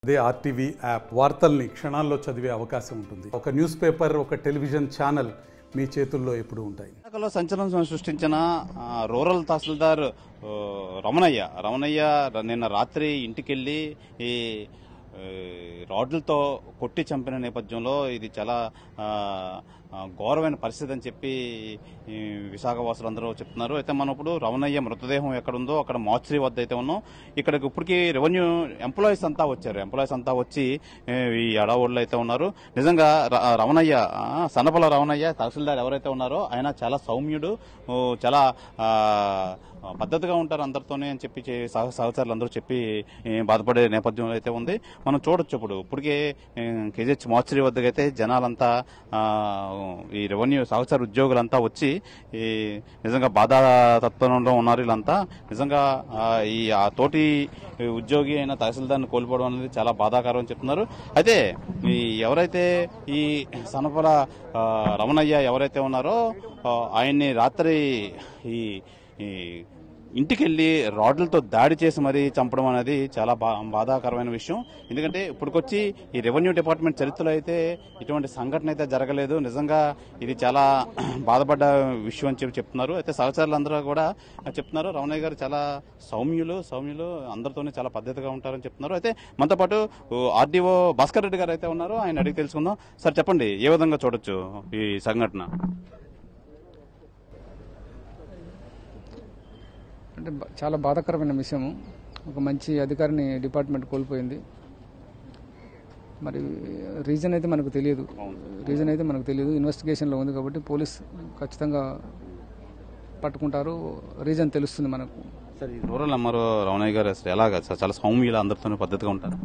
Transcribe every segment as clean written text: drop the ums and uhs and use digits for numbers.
అదే RTV app వార్తల్ని క్షణాల్లో చదివే అవకాశం ఉంటుంది. ఒక న్యూస్ పేపర్, ఒక టెలివిజన్ ఛానల్ మీ చేతుల్లో ఎప్పుడూ ఉంటాయి. విశాఖలో సంచలనం సృష్టించిన రూరల్ తహసీల్దార్ రమణయ్య నిన్న రాత్రి ఇంటికెళ్లి ఈ రాడ్లతో కొట్టి చంపిన నేపథ్యంలో ఇది చాలా ఘోరమైన పరిస్థితి అని చెప్పి విశాఖ వాసులందరూ చెప్తున్నారు. అయితే మనం ఇప్పుడు రమణయ్య మృతదేహం ఎక్కడుందో అక్కడ మార్చరీ వద్ద అయితే ఉన్నాం. ఇక్కడికి ఇప్పటికీ రెవెన్యూ ఎంప్లాయీస్ అంతా వచ్చారు. ఎంప్లాయీస్ అంతా వచ్చి ఈ అడవుల్లో అయితే ఉన్నారు. నిజంగా రమణయ్య, సనపల రమణయ్య తహసీల్దార్ ఎవరైతే ఉన్నారో ఆయన చాలా సౌమ్యుడు, చాలా పద్ధతిగా ఉంటారు అందరితోనే అని చెప్పి సహచరులు అందరూ చెప్పి బాధపడే నేపథ్యంలో అయితే ఉంది. మనం చూడొచ్చు ఇప్పటికే కేజీహెచ్ మార్చరీ వద్దకైతే జనాలంతా, ఈ రెవెన్యూ సహచర ఉద్యోగులంతా వచ్చి ఈ నిజంగా బాధాతత్వంలో ఉన్నారు. వీళ్ళంతా నిజంగా ఆ తోటి ఉద్యోగి అయిన తహసీల్దార్ని కోల్పోవడం అనేది చాలా బాధాకరం అని చెప్తున్నారు. అయితే ఎవరైతే ఈ సనపల రమణయ్య ఎవరైతే ఉన్నారో ఆయన్ని రాత్రి ఈ ఇంటికెళ్లి రాడ్లతో దాడి చేసి మరీ చంపడం అనేది చాలా బాధాకరమైన విషయం. ఎందుకంటే ఇప్పటికొచ్చి ఈ రెవెన్యూ డిపార్ట్మెంట్ చరిత్రలో అయితే ఇటువంటి సంఘటన అయితే జరగలేదు. నిజంగా ఇది చాలా బాధపడ్డ విషయం అని చెప్తున్నారు. అయితే సహచరులందరూ కూడా చెప్తున్నారు రమణయ్య గారు చాలా సౌమ్యులు, అందరితోనే చాలా పద్ధతిగా ఉంటారని చెప్తున్నారు. అయితే మనతో పాటు ఆర్డీఓ భాస్కర్ రెడ్డి గారు అయితే ఉన్నారు. ఆయన అడిగి తెలుసుకుందాం. సార్ చెప్పండి, ఏ విధంగా చూడొచ్చు ఈ సంఘటన? అంటే చాలా బాధాకరమైన విషయము. ఒక మంచి అధికారిని డిపార్ట్మెంట్ కోల్పోయింది. మరి రీజన్ అయితే మనకు తెలియదు. ఇన్వెస్టిగేషన్లో ఉంది కాబట్టి పోలీస్ ఖచ్చితంగా పట్టుకుంటారు. రీజన్ తెలుస్తుంది మనకు. సార్, ఈ రూరల్ అమ్మారు రమణయ్య గారు అసలు ఎలాగా చాలా సౌమ్యులు, అందరితోనే పద్ధతిగా ఉంటారు.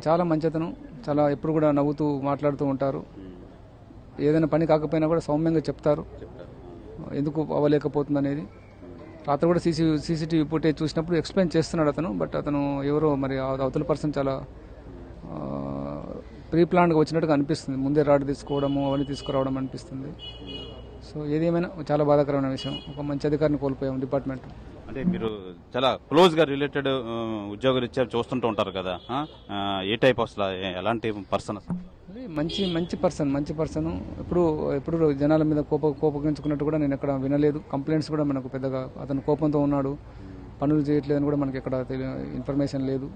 చాలా మంచితనం, చాలా ఎప్పుడు కూడా నవ్వుతూ మాట్లాడుతూ ఉంటారు. ఏదైనా పని కాకపోయినా కూడా సౌమ్యంగా చెప్తారు ఎందుకు అవ్వలేకపోతుంది అనేది. రాత్రి కూడా సీసీటీవీ ఫుటేజ్ చూసినప్పుడు ఎక్స్ప్లెయిన్ చేస్తున్నాడు అతను. బట్ అతను ఎవరో మరి అవతల పర్సన్ చాలా ప్రీ ప్లాన్గా వచ్చినట్టుగా అనిపిస్తుంది. ముందే రాడ్ తీసుకోవడము, అవన్నీ తీసుకురావడం అనిపిస్తుంది. సో ఏదేమైనా చాలా బాధాకరమైన విషయం. ఒక మంచి అధికారిని కోల్పోయాం డిపార్ట్మెంట్. అంటే మీరు చాలా క్లోజ్ గా రిలేటెడ్ ఉద్యోగులు ఇచ్చారు, చూస్తుంటూ ఉంటారు కదా, ఏ టైప్ అసలు ఎలాంటి పర్సన్? మంచి పర్సన్. ఎప్పుడు జనాల మీద కోపగించుకున్నట్టు కూడా నేను ఎక్కడ వినలేదు. కంప్లైంట్స్ కూడా మనకు పెద్దగా అతను కోపంతో ఉన్నాడు, పనులు చేయట్లేదని కూడా మనకి ఎక్కడ ఇన్ఫర్మేషన్ లేదు.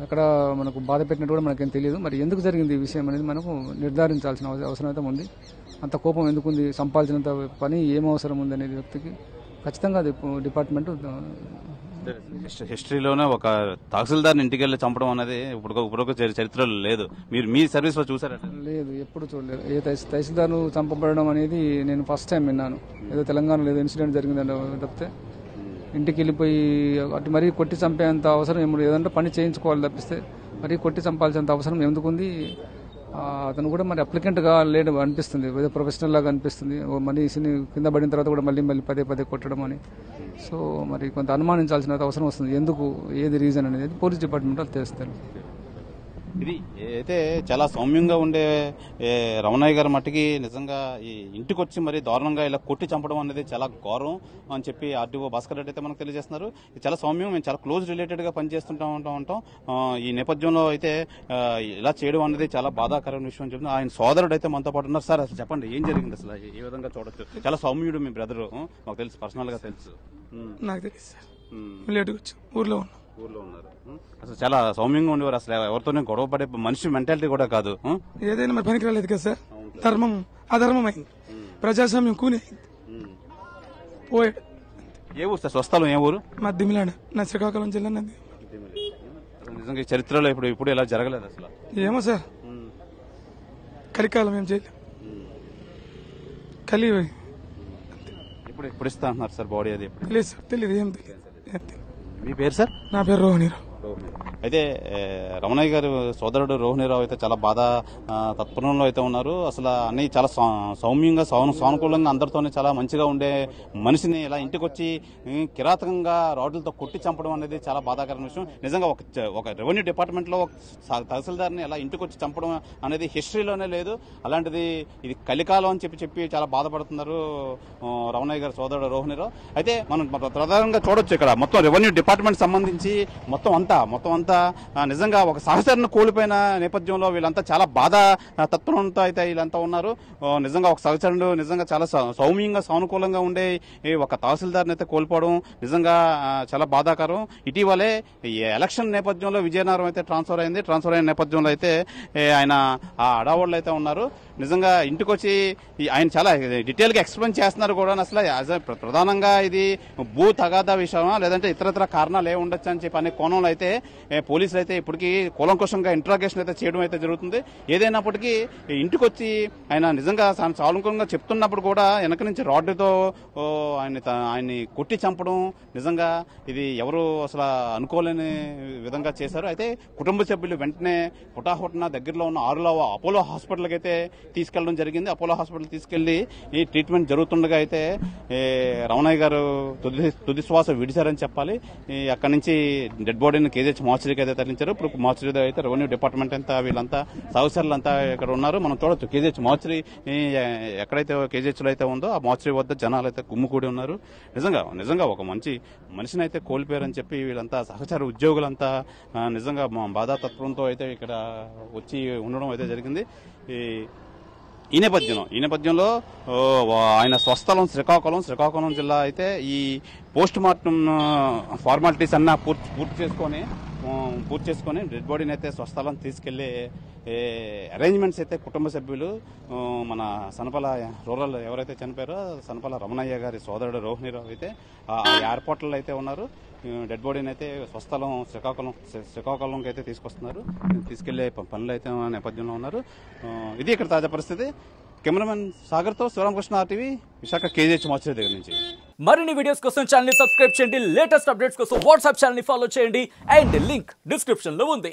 ఎక్కడ మనకు బాధ పెట్టినట్టు కూడా మనకేం తెలియదు. మరి ఎందుకు జరిగింది ఈ విషయం అనేది మనకు నిర్ధారించాల్సిన అవసరం అయితే ఉంది. అంత కోపం ఎందుకుంది, సంపాదించినంత పని ఏం అవసరం ఉంది అనేది వ్యక్తికి ఖచ్చితంగా అది డిపార్ట్మెంట్. హిస్టరీలోనే ఒక తహసీల్దార్ ఇంటికి వెళ్ళి చంపడం అనేది ఇప్పుడు చరిత్రలో లేదు. మీరు మీ సర్వీస్ లో చూసారా? లేదు, ఎప్పుడు చూడలేదు. ఏ తహసీల్దార్ చంపబడడం అనేది నేను ఫస్ట్ టైం విన్నాను. ఏదో తెలంగాణలో ఏదో ఇన్సిడెంట్ జరిగిందని తప్పితే ఇంటికి వెళ్ళిపోయి అటు మరీ కొట్టి చంపేంత అవసరం ఏదంటే పని చేయించుకోవాలి తప్పిస్తే మరీ కొట్టి చంపాల్సినంత అవసరం ఎందుకుంది? అతను కూడా మరి అప్లికెంట్గా లేడు అనిపిస్తుంది, ఏదో ప్రొఫెషనల్ లాగా అనిపిస్తుంది. మనిషిని కింద పడిన తర్వాత కూడా మళ్ళీ పదే కొట్టడం అని. సో మరి కొంత అనుమానించాల్సిన అవసరం వస్తుంది. ఎందుకు, ఏది రీజన్ అనేది పోలీస్ డిపార్ట్మెంట్ వాళ్ళు తెలుస్తారు. ఇది అయితే చాలా సౌమ్యంగా ఉండే రమణయ్య గారి మట్టికి నిజంగా ఈ ఇంటికి వచ్చి మరి దారుణంగా ఇలా కొట్టి చంపడం అనేది చాలా ఘోరం అని చెప్పి ఆర్డీఓ భాస్కర్ రెడ్డి అయితే మనకు తెలియజేస్తున్నారు. ఇది చాలా సౌమ్యం, మేము చాలా క్లోజ్ రిలేటెడ్ గా పనిచేస్తుంటాం. ఈ నేపథ్యంలో అయితే ఇలా చేయడం అనేది చాలా బాధాకరమైన విషయం అని చెప్తున్నారు. ఆయన సోదరుడు అయితే మనతో పాటు ఉన్నారు. సార్, అసలు చెప్పండి, ఏం జరిగింది అసలు, ఏ విధంగా చూడొచ్చు? చాలా సౌమ్యుడు మీ బ్రదర్, మాకు తెలుసు, పర్సనల్ గా తెలుసు. నాకు తెలియదు సార్, లేట్గా వచ్చి ఊర్లో ఉన్నారు. అసలు చాలా సౌమ్యంగా ఉండేవారు. అసలు ఎవరితోనే గొడవ పడే మనిషి మెంటాలిటీ కూడా కాదు. ఏదైనా మరి పనికి రాలేదు కదా సార్. ధర్మం అధర్మం అయింది, ప్రజాస్వామ్యం కూని పోయాడు. ఏ ఊరు సార్? స్వస్థలం ఏ ఊరు? మా దిమిలాడ, నా శ్రీకాకుళం జిల్లా నది. నిజంగా చరిత్రలో ఇప్పుడు ఇలా జరగలేదు అసలు. ఏమో సార్, కలికాలం ఏం చేయలేదు. కలి ఇప్పుడు ఇస్తా అంటున్నారు సార్ బాడీ. అది తెలియదు సార్, తెలియదు, ఏం తెలియదు. మీ పేరు సార్? నా పేరు రోహిణీరావు. అయితే రమణయ్య గారి సోదరుడు రోహిణీరావు అయితే చాలా బాధ తత్పరంలో అయితే ఉన్నారు. అసలు అన్ని చాలా సౌమ్యంగా సానుకూలంగా అందరితోనే చాలా మంచిగా ఉండే మనిషిని ఇలా ఇంటికి వచ్చి కిరాతకంగా రాడ్లతో కొట్టి చంపడం అనేది చాలా బాధాకరమైన విషయం. నిజంగా ఒక రెవెన్యూ డిపార్ట్మెంట్ లో తహసీల్దార్ని ఇలా ఇంటికి వచ్చి చంపడం అనేది హిస్టరీలోనే లేదు. అలాంటిది ఇది కలికాలం అని చెప్పి చాలా బాధపడుతున్నారు రమణయ్య గారి సోదరుడు రోహిణీరావు. అయితే మనం ప్రధానంగా చూడొచ్చు ఇక్కడ మొత్తం రెవెన్యూ డిపార్ట్మెంట్ సంబంధించి మొత్తం అంతా వీళ్ళంతా నిజంగా ఒక సహచరుని కోల్పోయిన నేపథ్యంలో వీళ్ళంతా చాలా బాధ తత్వంతో అయితే వీళ్ళంతా ఉన్నారు. నిజంగా ఒక సహచరుడు నిజంగా చాలా సౌమ్యంగా సానుకూలంగా ఉండే ఒక తహసీల్దార్ని అయితే కోల్పోవడం నిజంగా చాలా బాధాకరం. ఇటీవలే ఈ ఎలక్షన్ నేపథ్యంలో విజయనగరం అయితే ట్రాన్స్ఫర్ అయిన నేపథ్యంలో అయితే ఆయన ఆ అడావుళ్ళు అయితే ఉన్నారు. నిజంగా ఇంటికి వచ్చి ఆయన చాలా డీటెయిల్గా ఎక్స్ప్లెయిన్ చేస్తున్నారు కూడా. అసలు ప్రధానంగా ఇది భూ తగాదా విషయమా లేదంటే ఇతరత్ర కారణాలు ఏ ఉండొచ్చు అని చెప్పి అనే కోణంలో అయితే పోలీసులు అయితే ఇప్పటికీ కూలంకుషంగా ఇంట్రాగేషన్ అయితే చేయడం అయితే జరుగుతుంది. ఏదైనప్పటికీ ఇంటికి వచ్చి ఆయన నిజంగా సానుకూలంగా చెప్తున్నప్పుడు కూడా వెనక నుంచి రాడ్డుతో ఆయన్ని కొట్టి చంపడం నిజంగా ఇది ఎవరు అసలు అనుకోలేని విధంగా చేశారు. అయితే కుటుంబ సభ్యులు వెంటనే హుటాహుటిన దగ్గరలో ఉన్న ఆరులో అపోలో హాస్పిటల్కి అయితే తీసుకెళ్లడం జరిగింది. అపోలో హాస్పిటల్ తీసుకెళ్లి ఈ ట్రీట్మెంట్ జరుగుతుండగా అయితే రమణయ్య గారు తుది శ్వాస విడిచారని చెప్పాలి. అక్కడి నుంచి డెడ్ బాడీని కేజీహెచ్ మార్చరీకి అయితే తరలించారు. ఇప్పుడు మార్చరీ అయితే రెవెన్యూ డిపార్ట్మెంట్ అంతా వీళ్ళంతా సహచరులంతా ఇక్కడ ఉన్నారు. మనం చూడొచ్చు కేజీహెచ్ మార్చరీ ఎక్కడైతే కేజీహెచ్ లో అయితే ఉందో ఆ మార్చరీ వద్ద జనాలు అయితే గుమ్ముకూడి ఉన్నారు. నిజంగా ఒక మంచి మనిషిని అయితే కోల్పోయారని చెప్పి వీళ్ళంతా సహచర ఉద్యోగులంతా నిజంగా బాధాతత్వంతో అయితే ఇక్కడ వచ్చి ఉండడం అయితే జరిగింది. ఈ నేపథ్యంలో ఆయన స్వస్థలం శ్రీకాకుళం జిల్లా అయితే ఈ పోస్ట్ మార్టం ఫార్మాలిటీస్ అన్నా పూర్తి చేసుకొని డెడ్ బాడీని అయితే స్వస్థలం తీసుకెళ్లే అరేంజ్మెంట్స్ అయితే కుటుంబ సభ్యులు మన సనపల రూరల్ ఎవరైతే చనిపోయారో సనపల రమణయ్య గారి సోదరుడు రోహిణిరావు అయితే ఆ ఎయిర్పోర్ట్లో అయితే ఉన్నారు. డెడ్ బాడీని అయితే స్వస్థలం శ్రీకాకుళంకి అయితే తీసుకెళ్లే పనులు అయితే నేపథ్యంలో ఉన్నారు. ఇది ఇక్కడ తాజా పరిస్థితి. కెమెరామెన్ సాగర్తో Shivaramakrishna RTV Visakha KGH mortuary దగ్గర నుంచి. మరిన్ని వీడియోస్ కోసం ఛానల్ ని సబ్స్క్రైబ్ చేయండి. లేటెస్ట్ అప్డేట్స్ కోసం వాట్సాప్ ఛానల్ ని ఫాలో చేయండి. అండ్ లింక్ డిస్క్రిప్షన్ లో ఉంది.